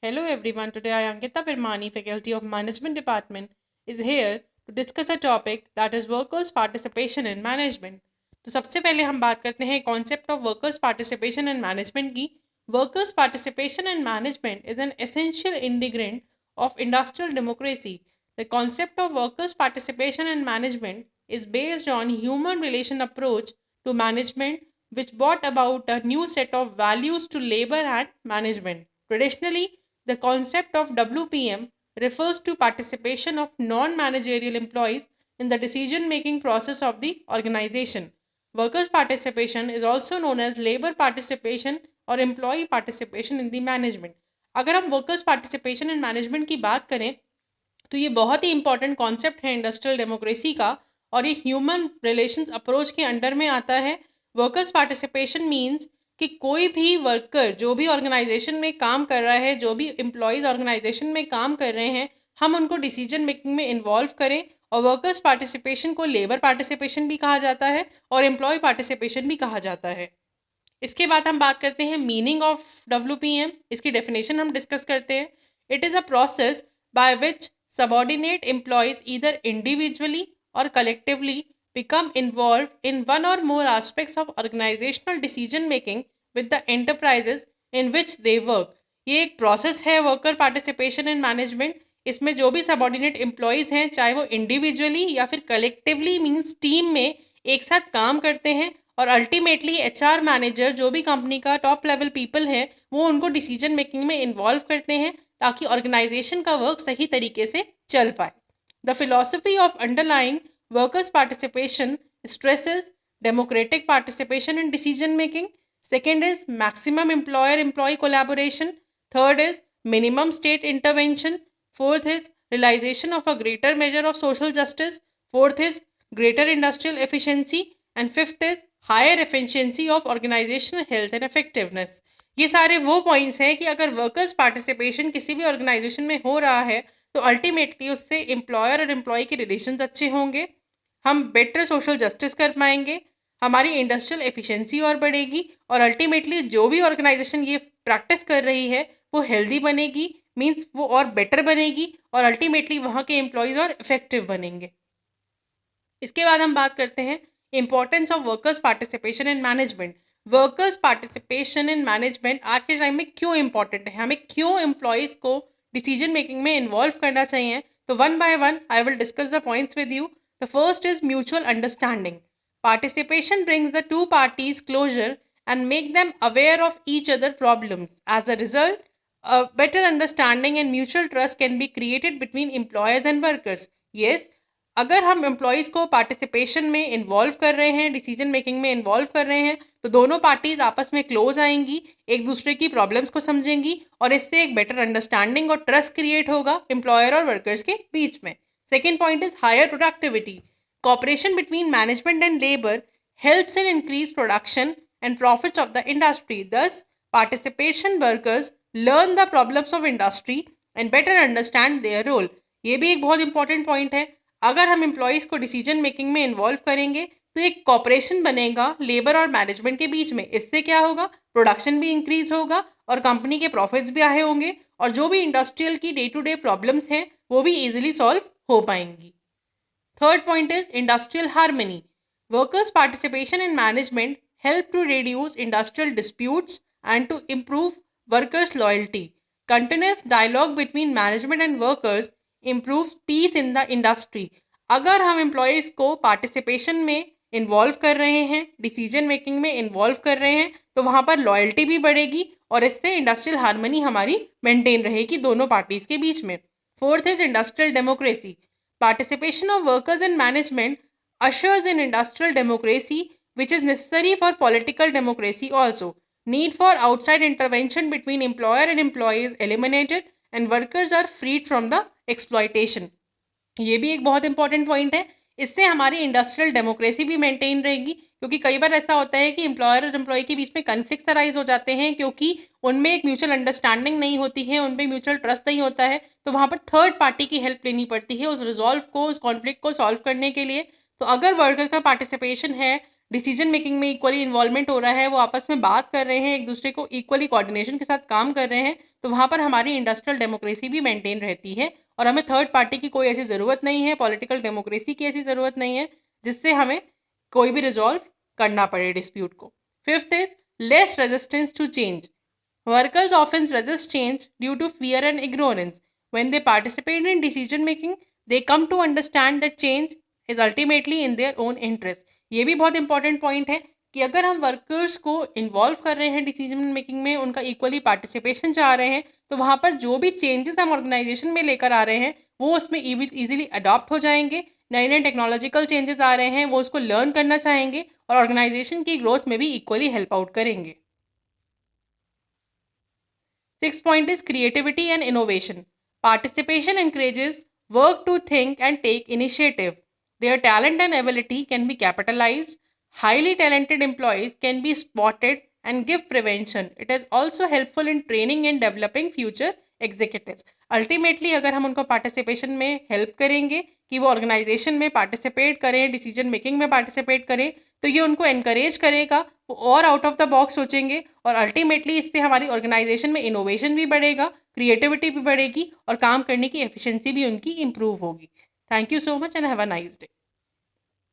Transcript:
Hello everyone, today I Ankita Pirmani, Faculty of Management Department, is here to discuss a topic that is workers' participation in management. तो सबसे पहले हम बात करते हैं concept of workers participation in management की. Workers participation in management is an essential integrant of industrial democracy. The concept of workers participation in management is based on human relation approach to management which brought about a new set of values to labor and management. Traditionally, the concept of WPM refers to participation of non-managerial employees in the decision-making process of the organization. Workers' participation is also known as labor participation और employee participation in the management. अगर हम workers participation in management की बात करें तो ये बहुत ही important concept है इंडस्ट्रियल डेमोक्रेसी का और ये ह्यूमन रिलेशंस अप्रोच के अंडर में आता है. वर्कर्स पार्टिसिपेशन मींस कि कोई भी वर्कर जो भी ऑर्गेनाइजेशन में काम कर रहा है, जो भी एम्प्लॉयज़ ऑर्गेनाइजेशन में काम कर रहे हैं, हम उनको डिसीजन मेकिंग में इन्वॉल्व करें. और वर्कर्स पार्टिसिपेशन को लेबर पार्टिसिपेशन भी कहा जाता है और एम्प्लॉय पार्टिसिपेशन भी कहा जाता है. इसके बाद हम बात करते हैं मीनिंग ऑफ WPM. इसकी डेफिनेशन हम डिस्कस करते हैं. It is a process by which subordinate employees either individually or collectively become involved in one or more aspects of organizational decision making with the enterprises in which they work. ये एक process है worker participation in management. इसमें जो भी subordinate employees हैं, चाहे वो individually या फिर कलेक्टिवली मीन्स टीम में एक साथ काम करते हैं और अल्टीमेटली HR मैनेजर जो भी कंपनी का टॉप लेवल पीपल है वो उनको डिसीजन मेकिंग में इन्वॉल्व करते हैं ताकि ऑर्गेनाइजेशन का वर्क सही तरीके से चल पाए. The philosophy of underlying workers participation stresses democratic participation in decision making. Second is maximum employer employ collaboration. Third is minimum state intervention. Fourth is realisation of a greater measure of social justice. Fourth is greater industrial efficiency. And fifth is higher efficiency of organisational health and effectiveness. ये सारे वो points हैं कि अगर workers participation किसी भी organisation में हो रहा है तो अल्टीमेटली उससे एम्प्लॉयर और एम्प्लॉय के रिलेशंस अच्छे होंगे, हम बेटर सोशल जस्टिस कर पाएंगे, हमारी इंडस्ट्रियल एफिशिएंसी और बढ़ेगी और अल्टीमेटली जो भी ऑर्गेनाइजेशन ये प्रैक्टिस कर रही है वो हेल्दी बनेगी, मीन्स वो और बेटर बनेगी और अल्टीमेटली वहाँ के एम्प्लॉयज़ और इफेक्टिव बनेंगे. इसके बाद हम बात करते हैं importance of workers participation in management. Workers participation in management आज के टाइम में क्यों इंपॉर्टेंट है, हमें क्यों एम्प्लॉयज़ को डिसीजन मेकिंग में इन्वॉल्व करना चाहिए. तो one by one I will discuss the points with you. The first is mutual understanding. Participation brings the two parties closer and make them aware of each other problems. As a result, a better understanding and mutual trust can be created between employers and workers. Yes, अगर हम employees को participation में involve कर रहे हैं, decision making में involve कर रहे हैं, तो दोनों पार्टीज आपस में क्लोज आएंगी, एक दूसरे की प्रॉब्लम्स को समझेंगी और इससे एक बेटर अंडरस्टैंडिंग और ट्रस्ट क्रिएट होगा एम्प्लॉयर और वर्कर्स के बीच में. Second point is higher productivity. Cooperation between management and labour helps in increased production and profits of the industry. Thus, participation workers learn the problems of industry and better understand their role. ये भी एक बहुत important point है. अगर हम employees को decision making में involve करेंगे तो एक कॉपरेशन बनेगा लेबर और मैनेजमेंट के बीच में. इससे क्या होगा, प्रोडक्शन भी इंक्रीज होगा और कंपनी के प्रॉफिट्स भी आए होंगे और जो भी इंडस्ट्रियल की डे टू डे प्रॉब्लम्स हैं वो भी इजीली सॉल्व हो पाएंगी. Third point is industrial harmony. Workers' participation in management help to reduce industrial disputes and to improve workers' loyalty. Continuous dialogue between management and workers improves peace in the industry. अगर हम employees को participation में involve कर रहे हैं, decision making में involve कर रहे हैं, तो वहाँ पर loyalty भी बढ़ेगी और इससे industrial harmony हमारी maintain रहेगी दोनों parties के बीच में. Fourth is industrial democracy. Participation of workers in management ushers in industrial democracy, which is necessary for political democracy also. Need for outside intervention between employer and employee is eliminated and workers are freed from the exploitation. ये भी एक बहुत important point है. इससे हमारी industrial democracy भी maintain रहेगी क्योंकि कई बार ऐसा होता है कि एम्प्लॉयर और एम्प्लॉय के बीच में कन्फ्लिक्ट्स अराइज हो जाते हैं क्योंकि उनमें एक म्यूचुअल अंडरस्टैंडिंग नहीं होती है, उनमें म्यूचुअल ट्रस्ट नहीं होता है, तो वहाँ पर थर्ड पार्टी की हेल्प लेनी पड़ती है उस रिजॉल्व को, उस कॉन्फ्लिक्ट को सॉल्व करने के लिए. तो अगर वर्कर का पार्टिसिपेशन है डिसीजन मेकिंग में इक्वली इन्वॉल्वमेंट हो रहा है, वो आपस में बात कर रहे हैं, एक दूसरे को इक्वली कोऑर्डिनेशन के साथ काम कर रहे हैं, तो वहाँ पर हमारी इंडस्ट्रियल डेमोक्रेसी भी मेंटेन रहती है और हमें थर्ड पार्टी की कोई ऐसी ज़रूरत नहीं है, पॉलिटिकल डेमोक्रेसी की ऐसी ज़रूरत नहीं है जिससे हमें कोई भी रिजॉल्व करना पड़े डिस्प्यूट को। Fifth is less resistance to change. Workers often resist change due to fear and ignorance. When they participate in decision making, they come to understand that change is ultimately in their own interest. ये भी बहुत important point है कि अगर हम workers को involve कर रहे हैं डिसीजन मेकिंग में, उनका इक्वली पार्टिसिपेशन चाह रहे हैं, तो वहाँ पर जो भी चेंजेस हम ऑर्गेनाइजेशन में लेकर आ रहे हैं वो उसमें इजीली अडॉप्ट हो जाएंगे। नए नए टेक्नोलॉजिकल चेंजेस आ रहे हैं वो उसको लर्न करना चाहेंगे और ऑर्गेनाइजेशन की ग्रोथ में भी इक्वली हेल्प आउट करेंगे। Sixth point is creativity and innovation. Participation encourages work to think and take initiative. Their talent and ability can be capitalized. Highly talented employees can be spotted and give prevention. It is also helpful in training and developing future executives. Ultimately अगर हम उनको participation में help करेंगे कि वो organisation में participate करें, decision making में पार्टिसिपेट करें, तो ये उनको एनकरेज करेगा, वो और आउट ऑफ द बॉक्स सोचेंगे और अल्टीमेटली इससे हमारी ऑर्गेनाइजेशन में इनोवेशन भी बढ़ेगा, क्रिएटिविटी भी बढ़ेगी और काम करने की एफिशिएंसी भी उनकी इम्प्रूव होगी। Thank you so much and have a nice day.